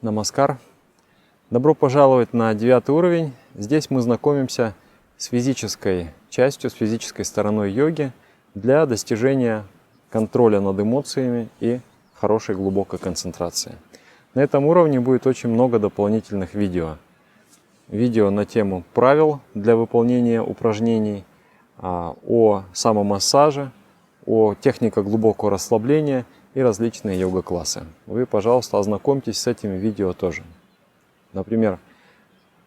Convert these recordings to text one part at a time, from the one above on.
Намаскар. Добро пожаловать на 9 уровень. Здесь мы знакомимся с физической частью, с физической стороной йоги для достижения контроля над эмоциями и хорошей глубокой концентрации. На этом уровне будет очень много дополнительных видео. Видео на тему правил для выполнения упражнений, о самомассаже, о техниках глубокого расслабления и различные йога-классы. Вы, пожалуйста, ознакомьтесь с этими видео тоже. Например,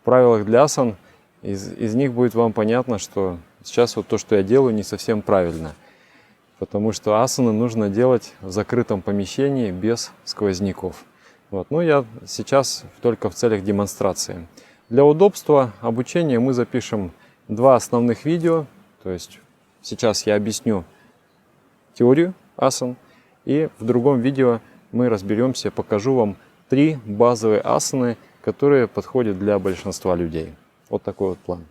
в правилах для асан, из них будет вам понятно, что сейчас вот то, что я делаю, не совсем правильно. Потому что асаны нужно делать в закрытом помещении без сквозняков. Но я сейчас только в целях демонстрации. Для удобства обучения мы запишем два основных видео. То есть сейчас я объясню теорию асан. И в другом видео мы разберемся, покажу вам 3 базовые асаны, которые подходят для большинства людей. Вот такой вот план.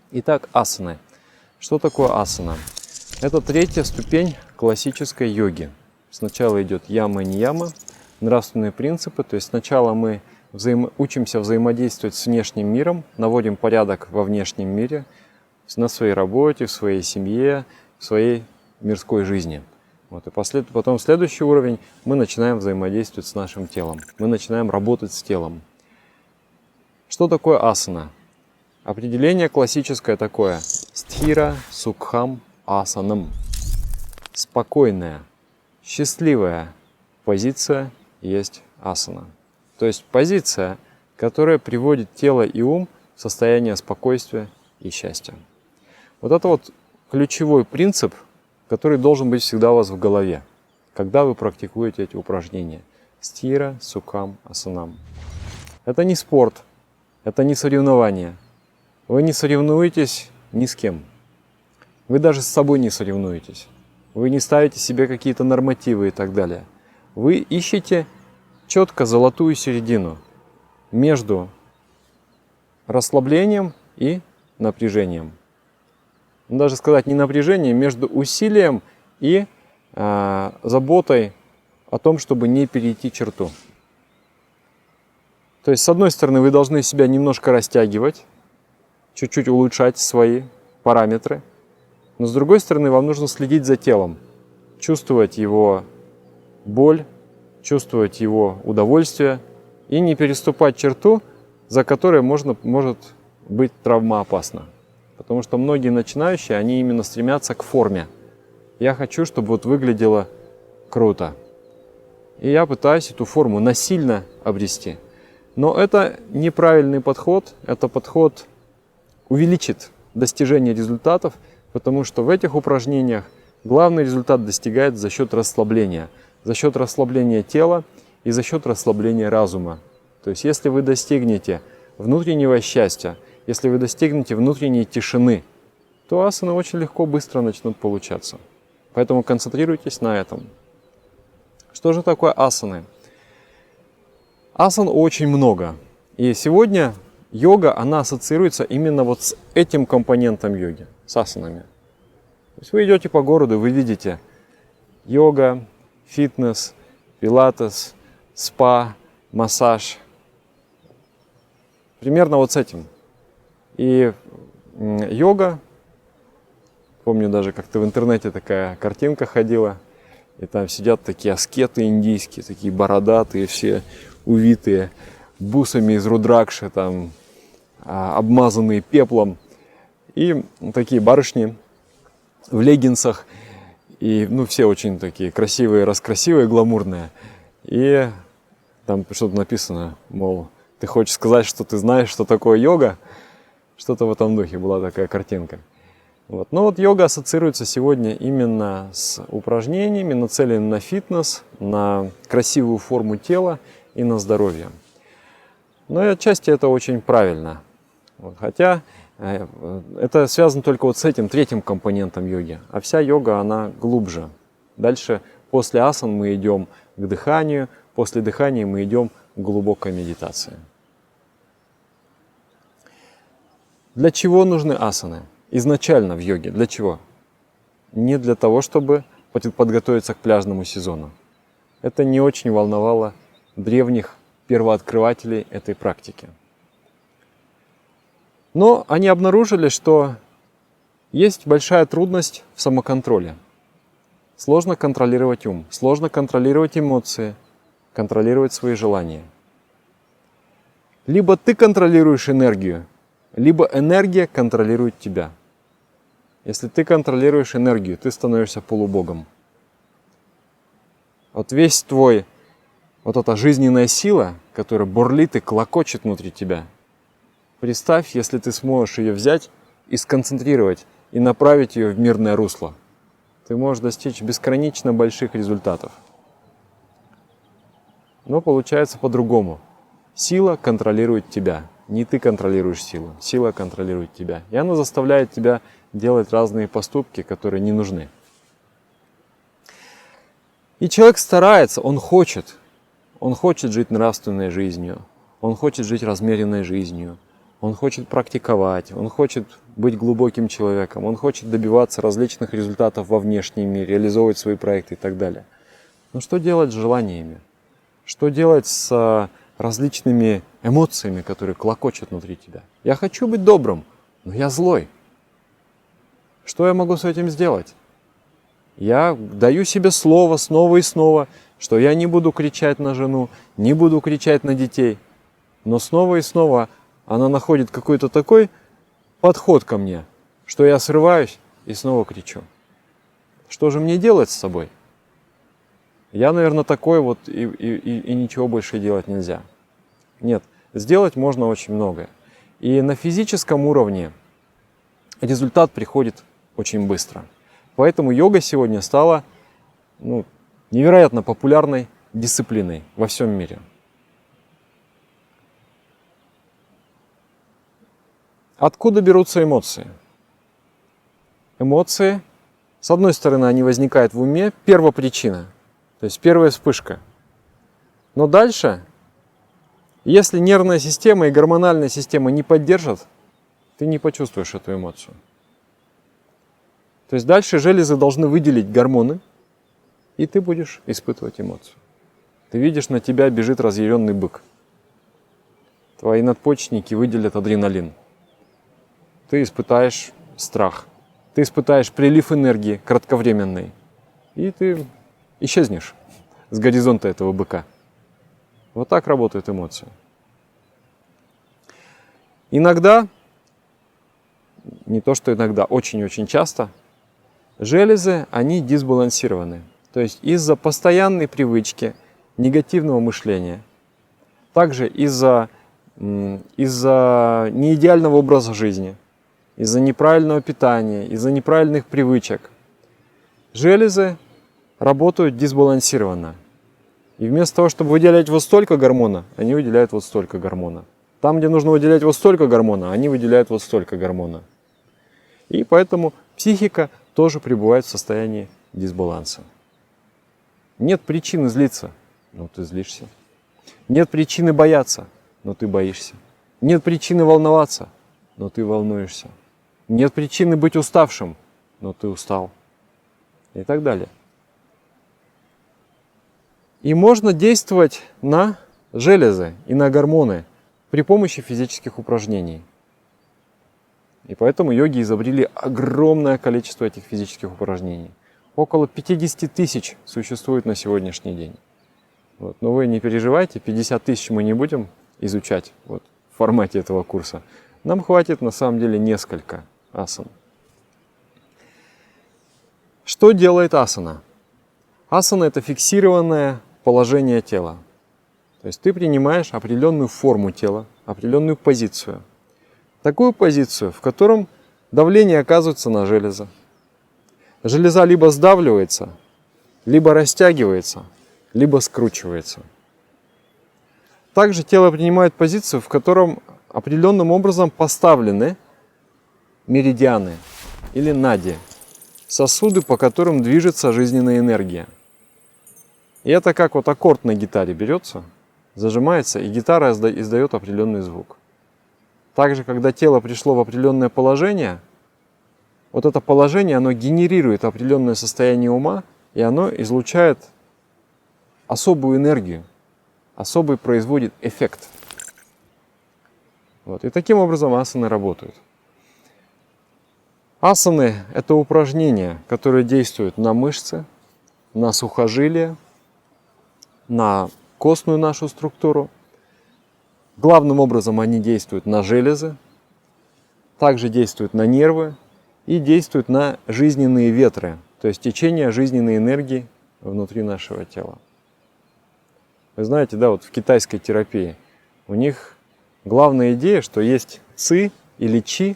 Итак, асаны. Что такое асана? Это 3-я ступень классической йоги. Сначала идет яма и нияма, нравственные принципы. То есть сначала мы учимся взаимодействовать с внешним миром, наводим порядок во внешнем мире, на своей работе, в своей семье, в своей мирской жизни. И потом следующий уровень мы начинаем взаимодействовать с нашим телом. Мы начинаем работать с телом. Что такое асана? Определение классическое такое. Стхира сукхам асанам. Спокойная, счастливая позиция есть асана. То есть позиция, которая приводит тело и ум в состояние спокойствия и счастья. Вот это вот ключевой принцип, который должен быть всегда у вас в голове, когда вы практикуете эти упражнения. Стхира сукхам асанам. Это не спорт, это не соревнование. Вы не соревнуетесь ни с кем. Вы даже с собой не соревнуетесь. Вы не ставите себе какие-то нормативы и так далее. Вы ищете четко золотую середину между расслаблением и напряжением. Даже сказать не напряжением, между усилием и заботой о том, чтобы не перейти черту. То есть, с одной стороны, вы должны себя немножко растягивать, чуть-чуть улучшать свои параметры. Но с другой стороны, вам нужно следить за телом, чувствовать его боль, чувствовать его удовольствие и не переступать черту, за которой может быть травмоопасно. Потому что многие начинающие, они именно стремятся к форме. Я хочу, чтобы вот выглядело круто. И я пытаюсь эту форму насильно обрести. Но это неправильный подход. Это подход увеличит достижение результатов, потому что в этих упражнениях главный результат достигается за счет расслабления. За счет расслабления тела и за счет расслабления разума. То есть если вы достигнете внутреннего счастья, если вы достигнете внутренней тишины, то асаны очень легко, быстро начнут получаться. Поэтому концентрируйтесь на этом. Что же такое асаны? Асан очень много. И сегодня йога, она ассоциируется именно вот с этим компонентом йоги, с асанами. То есть вы идете по городу, вы видите йога, фитнес, пилатес, спа, массаж. Примерно вот с этим. И йога, помню даже как-то в интернете такая картинка ходила, и там сидят такие аскеты индийские, такие бородатые, все увитые бусами из рудракши, там, обмазанные пеплом, и такие барышни в леггинсах, и все очень такие красивые, раскрасивые, гламурные, и там что-то написано, мол, ты хочешь сказать, что ты знаешь, что такое йога? Что-то в этом духе была такая картинка. Но вот йога ассоциируется сегодня именно с упражнениями, нацеленными на фитнес, на красивую форму тела и на здоровье. Но и отчасти это очень правильно. Хотя это связано только вот с этим 3-м компонентом йоги. А вся йога, она глубже. Дальше, после асан мы идем к дыханию, после дыхания мы идем к глубокой медитации. Для чего нужны асаны? Изначально в йоге. Для чего? Не для того, чтобы подготовиться к пляжному сезону. Это не очень волновало древних первооткрывателей этой практики. Но они обнаружили, что есть большая трудность в самоконтроле. Сложно контролировать ум, сложно контролировать эмоции, контролировать свои желания. Либо ты контролируешь энергию, либо энергия контролирует тебя. Если ты контролируешь энергию, ты становишься полубогом. Вот весь твой, вот эта жизненная сила, которая бурлит и клокочет внутри тебя, представь, если ты сможешь ее взять и сконцентрировать, и направить ее в мирное русло. Ты можешь достичь бесконечно больших результатов. Но получается по-другому. Сила контролирует тебя. Не ты контролируешь силу. Сила контролирует тебя. И она заставляет тебя делать разные поступки, которые не нужны. И человек старается, он хочет жить нравственной жизнью, он хочет жить размеренной жизнью, он хочет практиковать, он хочет быть глубоким человеком, он хочет добиваться различных результатов во внешнем мире, реализовывать свои проекты и так далее. Но что делать с желаниями? Что делать с различными эмоциями, которые клокочут внутри тебя? Я хочу быть добрым, но я злой. Что я могу с этим сделать? Я даю себе слово снова и снова, что я не буду кричать на жену, не буду кричать на детей. Но снова и снова она находит какой-то такой подход ко мне, что я срываюсь и снова кричу. Что же мне делать с собой? Я, наверное, такой вот, и ничего больше делать нельзя. Нет, сделать можно очень многое. И на физическом уровне результат приходит очень быстро. Поэтому йога сегодня стала невероятно популярной дисциплиной во всем мире. Откуда берутся эмоции? Эмоции, с одной стороны, они возникают в уме, первопричина, то есть первая вспышка. Но дальше, если нервная система и гормональная система не поддержат, ты не почувствуешь эту эмоцию. То есть дальше железы должны выделить гормоны, и ты будешь испытывать эмоцию. Ты видишь, на тебя бежит разъяренный бык. Твои надпочечники выделят адреналин. Ты испытаешь страх. Ты испытаешь прилив энергии кратковременный. И ты исчезнешь с горизонта этого быка. Вот так работают эмоции. Иногда, не то что иногда, очень-очень часто, железы, они дисбалансированы. То есть из-за постоянной привычки, негативного мышления, также из-за неидеального образа жизни, из-за неправильного питания, из-за неправильных привычек, железы работают дисбалансированно. И вместо того, чтобы выделять вот столько гормона, они выделяют вот столько гормона. Там, где нужно выделять вот столько гормона, они выделяют вот столько гормона. И поэтому психика тоже пребывает в состоянии дисбаланса. Нет причины злиться, но ты злишься. Нет причины бояться, но ты боишься. Нет причины волноваться, но ты волнуешься. Нет причины быть уставшим, но ты устал. И так далее. И можно действовать на железы и на гормоны при помощи физических упражнений. И поэтому йоги изобрели огромное количество этих физических упражнений. Около 50 тысяч существует на сегодняшний день. Вот. Но вы не переживайте, 50 тысяч мы не будем изучать в формате этого курса. Нам хватит на самом деле несколько асан. Что делает асана? Асана – это фиксированное положение тела. То есть ты принимаешь определенную форму тела, определенную позицию. Такую позицию, в котором давление оказывается на железо. Железа либо сдавливается, либо растягивается, либо скручивается. Также тело принимает позицию, в котором определенным образом поставлены меридианы или нади, сосуды, по которым движется жизненная энергия. И это как вот аккорд на гитаре берется, зажимается, и гитара издает определенный звук. Также, когда тело пришло в определенное положение, вот это положение, оно генерирует определенное состояние ума, и оно излучает особую энергию. особый производит эффект. Вот. И таким образом асаны работают. Асаны – это упражнения, которые действуют на мышцы, на сухожилия, на костную нашу структуру. Главным образом они действуют на железы, также действуют на нервы и действуют на жизненные ветры, то есть течение жизненной энергии внутри нашего тела. Вы знаете, да, вот в китайской терапии у них главная идея, что есть ци или чи,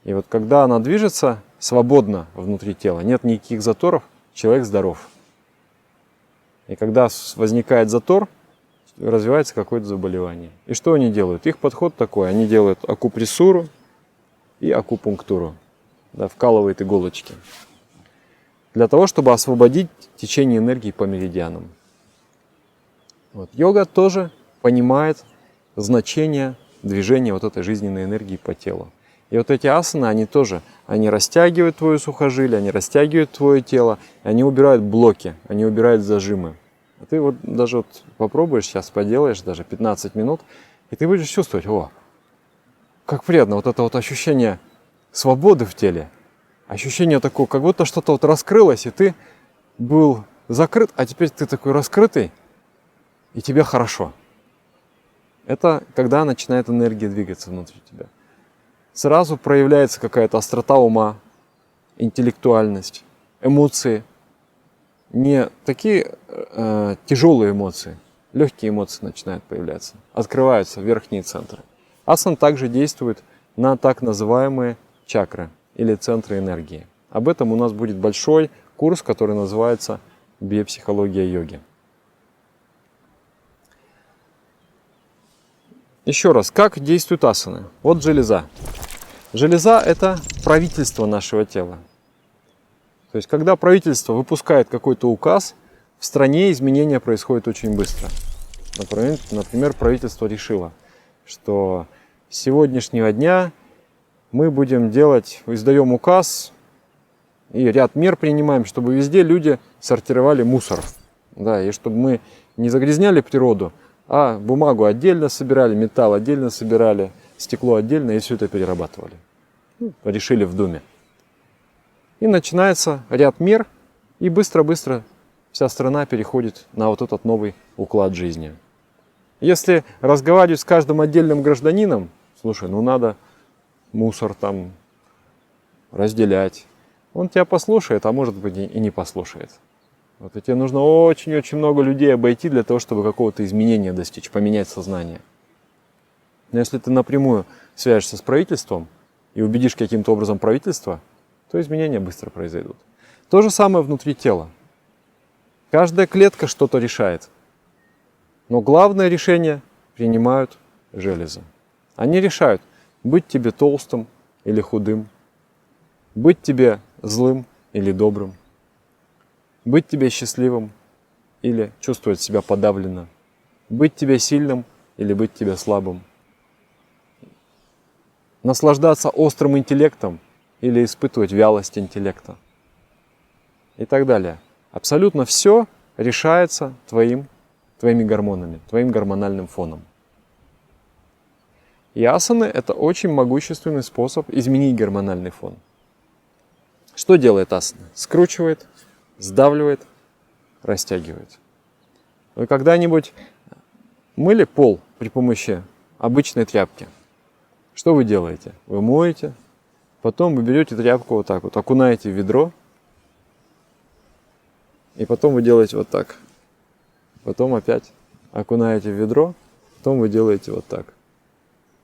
и вот когда она движется свободно внутри тела, нет никаких заторов, человек здоров. И когда возникает затор, развивается какое-то заболевание. И что они делают? Их подход такой, они делают акупрессуру и акупунктуру, да, вкалывают иголочки, для того, чтобы освободить течение энергии по меридианам. Вот. Йога тоже понимает значение движения вот этой жизненной энергии по телу. И вот эти асаны, они растягивают твое сухожилие, они растягивают твое тело, они убирают блоки, они убирают зажимы. А ты вот даже вот попробуешь, сейчас поделаешь даже 15 минут, и ты будешь чувствовать, о, как приятно, вот это вот ощущение свободы в теле, ощущение такое, как будто что-то вот раскрылось, и ты был закрыт, а теперь ты такой раскрытый, и тебе хорошо. Это когда начинает энергия двигаться внутри тебя. Сразу проявляется какая-то острота ума, интеллектуальность, эмоции. Не такие тяжелые эмоции, легкие эмоции начинают появляться, открываются верхние центры. Асан также действует на так называемые чакры или центры энергии. Об этом у нас будет большой курс, который называется «Биопсихология йоги». Еще раз, как действуют асаны? Вот железа. Железа – это правительство нашего тела. То есть, когда правительство выпускает какой-то указ, в стране изменения происходят очень быстро. Например, правительство решило, что с сегодняшнего дня мы издаем указ и ряд мер принимаем, чтобы везде люди сортировали мусор. Да, и чтобы мы не загрязняли природу, а бумагу отдельно собирали, металл отдельно собирали, стекло отдельно и все это перерабатывали. Решили в Думе. И начинается ряд мер, и быстро-быстро вся страна переходит на вот этот новый уклад жизни. Если разговаривать с каждым отдельным гражданином, слушай, надо мусор там разделять, он тебя послушает, а может быть и не послушает. Вот, и тебе нужно очень-очень много людей обойти для того, чтобы какого-то изменения достичь, поменять сознание. Но если ты напрямую свяжешься с правительством и убедишь каким-то образом правительство, то изменения быстро произойдут. То же самое внутри тела. Каждая клетка что-то решает. Но главное решение принимают железы. Они решают, быть тебе толстым или худым, быть тебе злым или добрым, быть тебе счастливым или чувствовать себя подавленно, быть тебе сильным или быть тебе слабым, наслаждаться острым интеллектом или испытывать вялость интеллекта и так далее. Абсолютно все решается твоими гормонами, твоим гормональным фоном. И асаны – это очень могущественный способ изменить гормональный фон. Что делает асана? Скручивает, сдавливает, растягивает. Вы когда-нибудь мыли пол при помощи обычной тряпки? Что вы делаете? Вы моете, потом вы берете тряпку вот так вот, окунаете в ведро, и потом вы делаете вот так. Потом опять окунаете в ведро, потом вы делаете вот так.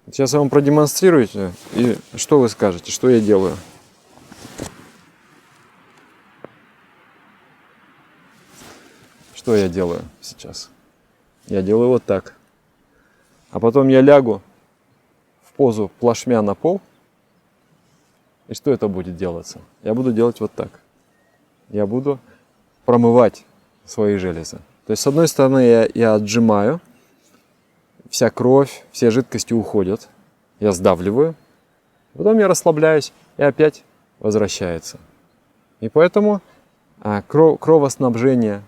Сейчас я вам продемонстрирую, и что вы скажете, что я делаю? Что я делаю сейчас? Я делаю вот так. А потом я лягу в позу плашмя на пол. И что это будет делаться? Я буду делать вот так. Я буду промывать свои железы. То есть, с одной стороны, я отжимаю, вся кровь, все жидкости уходят, я сдавливаю, потом я расслабляюсь, и опять возвращается. И поэтому кровоснабжение,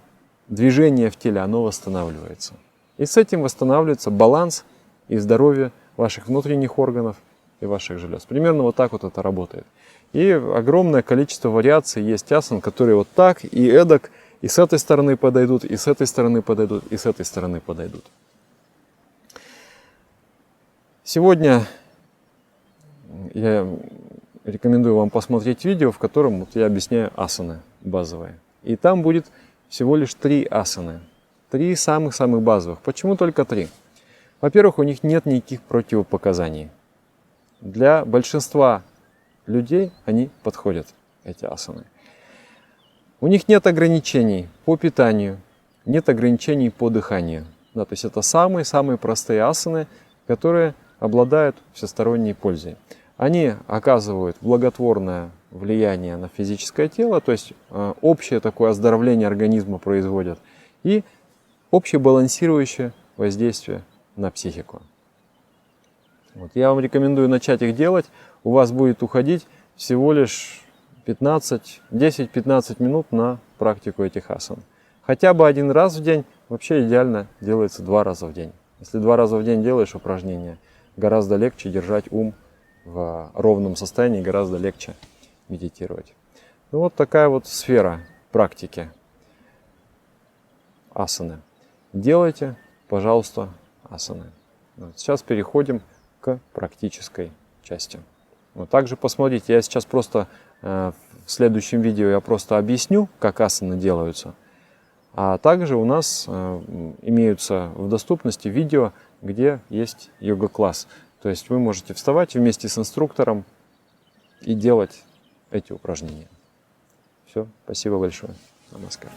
движение в теле, оно восстанавливается. И с этим восстанавливается баланс и здоровье ваших внутренних органов и ваших желез. Примерно вот так вот это работает. И огромное количество вариаций есть асан, которые вот так и эдак, и с этой стороны подойдут, и с этой стороны подойдут, и с этой стороны подойдут. Сегодня я рекомендую вам посмотреть видео, в котором вот я объясняю асаны базовые. И там будет всего лишь 3 асаны. 3 самых-самых базовых. Почему только 3? Во-первых, у них нет никаких противопоказаний. Для большинства людей они подходят, эти асаны. У них нет ограничений по питанию, нет ограничений по дыханию. Да, то есть это самые-самые простые асаны, которые обладают всесторонней пользой. Они оказывают благотворное влияние на физическое тело, то есть общее такое оздоровление организма производят, и общее балансирующее воздействие на психику. Вот, я вам рекомендую начать их делать. У вас будет уходить всего лишь 10-15 минут на практику этих асан. Хотя бы 1 раз в день, вообще идеально делается 2 раза в день. Если 2 раза в день делаешь упражнения, гораздо легче держать ум в ровном состоянии, гораздо легче медитировать. Ну, вот такая вот сфера практики асаны. Делайте, пожалуйста, асаны. Вот. Сейчас переходим к практической части. Вот. Также посмотрите, я сейчас просто в следующем видео я просто объясню, как асаны делаются. А также у нас имеются в доступности видео, где есть йога-класс. То есть вы можете вставать вместе с инструктором и делать эти упражнения. Все, спасибо большое. Намаскар.